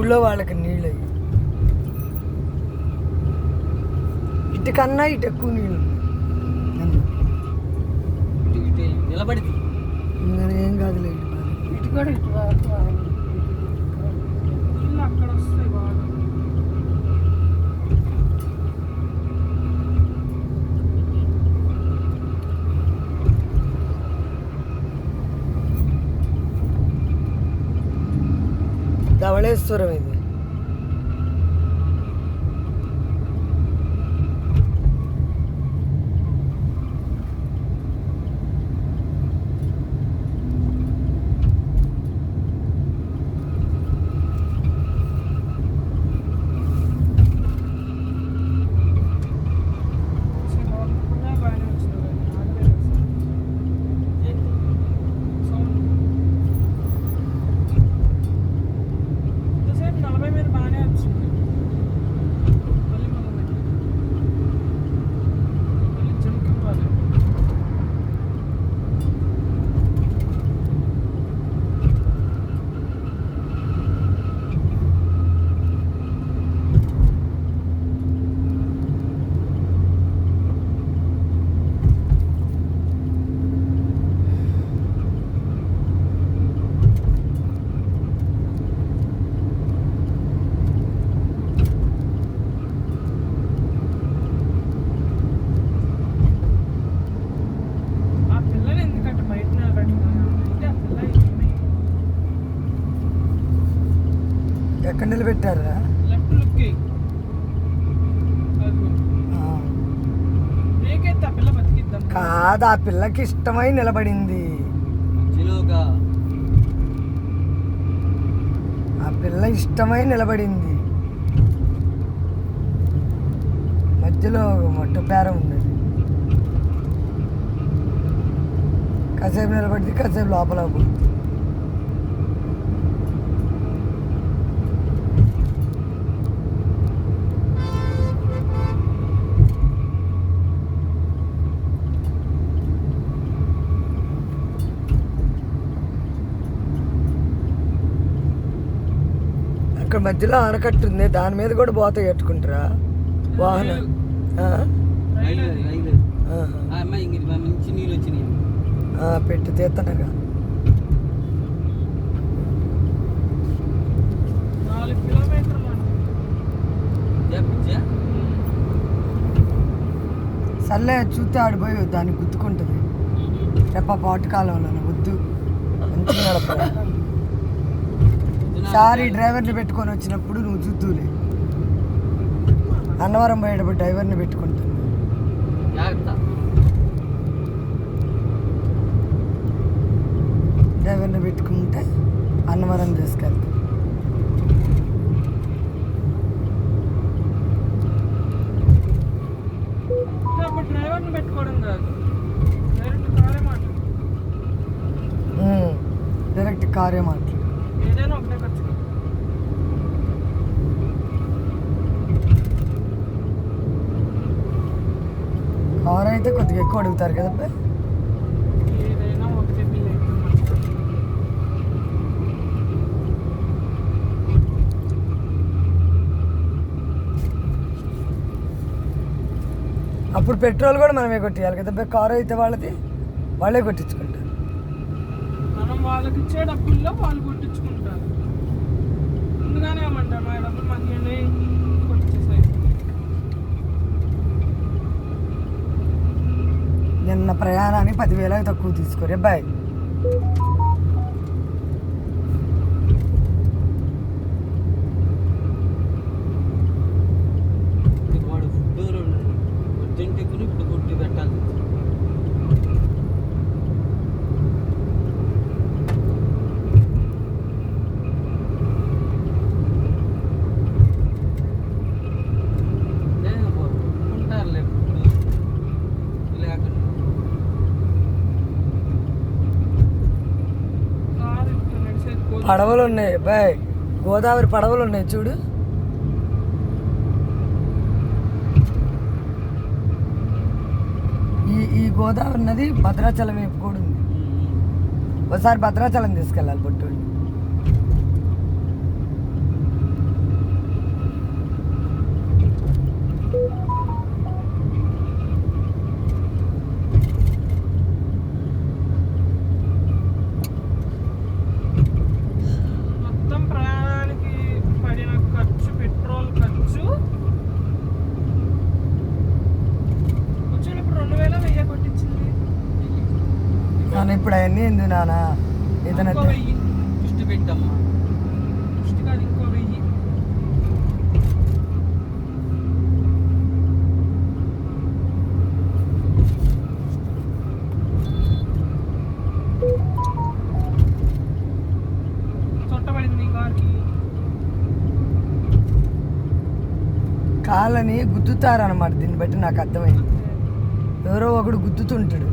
ఊళ్ళో వాళ్ళకి నీళ్ళు అయ్యి ఇటు కన్నా ఇటు ఎక్కువ నీళ్ళు నిలబడి ఏం కాదులే ఇటు కూడా ఇటు వరకు నీళ్ళు అక్కడ వస్తాయి బాగా. ధవళేశ్వరం ఇది. బాగానే వచ్చింది ఆగలేదు సౌండ్. ఎంతసేపు 40 మీద బాగానే వచ్చింది. మళ్ళీ మొదలుపెట్టి మళ్ళీ జంకివ్వాలి. ఆ పిల్లని ఎందుకంటే బయట నిలబెట్టినా అంటే ఆ పిల్ల ఏమి ఎక్కడ నిలబెట్టారా? లెఫ్ట్ లుక్కి అది బ్రేక్ ఆ పిల్ల బతికిద్దాం. కాదు, ఆ పిల్లకి ఇష్టమై నిలబడింది. మధ్యలోగా ఆ పిల్ల ఇష్టమై నిలబడింది. మధ్యలో మొట్ట పేరం ఉన్నది. కాసేపు నిలబడింది, కాసేపు లోపల పోయింది. అక్కడ మధ్యలో ఆనకట్టు ఉంది, దాని మీద కూడా బోత కట్టుకుంటారా వాహనం? రైలు అది. రైలు ఆ అమ్మాయి ఇంక మంచి నీళ్ళు వచ్చినాయి. పెట్టి తీతనగా 4 కిలోమీటర్లు అంటే. పిచ్చా సర్లే చూస్తే ఆడిపోయి దాన్ని గుర్తుకుంటుంది. రెప్ప పాటకాలంలో వద్దు, మంచిగా నడపరా. సారీ డ్రైవర్ని పెట్టుకొని వచ్చినప్పుడు నువ్వు చూద్దులే. అన్నవరం పోయేటప్పుడు డ్రైవర్ని పెట్టుకుంటుంది. జాగ్రత్త. డ్రైవర్ని పెట్టుకుంటే అన్నవరం తీసుకెళ్తాం. అప్పుడు డ్రైవర్ని పెట్టుకోవడం కాదు, డైరెక్ట్ కారే మాట్లాడు. డైరెక్ట్ కారే మాట్లాడు. ఏదైనా ఒకటే ఖర్చు. కార్ అయితే కొద్దిగా ఎక్కువ అడుగుతారు కదా అబ్బాయి. ఏదైనా ఒకటే బిల్ అవుతుంది. అప్పుడు పెట్రోల్ కూడా మనమే కొట్టియాలి కదా అబ్బాయి. కారు అయితే వాళ్ళే కొట్టించుకుంటారు. మనం వాళ్ళకి ఇచ్చే డబ్బుల్లో వాళ్ళు కొట్టించుకుంటారు. ముందుగానే ఏమంటారు, మా డబ్బులు మాకు కొట్టించేసాయి. నిన్న ప్రయాణాన్ని 10,000 తక్కువ తీసుకోరు అబ్బాయి. వాడు ఫుడ్ వద్దంటే ఇప్పుడు కొట్టి పెట్టాలి. ఉంటారులే ఫుడ్ లేకుండా. కారు ఇప్పుడు నడిచేది పడవలు ఉన్నాయి అబ్బాయి, గోదావరి పడవలు ఉన్నాయి చూడు. ఈ గోదావరి నది భద్రాచలం వైపు కూడా ఉంది. ఒకసారి భద్రాచలం తీసుకెళ్ళాలి పొట్టు. నాన్న ఇప్పుడు అవన్నీ ఎందుకు నాన్న ఏదైనా ఇంకో 1000. దృష్టి పెట్టమ్మా. దృష్టి కాదు, ఇంకో 1000. చుట్టబడింది కార్కి. కాళ్ళని గుద్దుతారనమాట. దీన్ని బట్టి నాకు అర్థమైంది. ఎవరో ఒకడు గుద్దుతుంటాడు.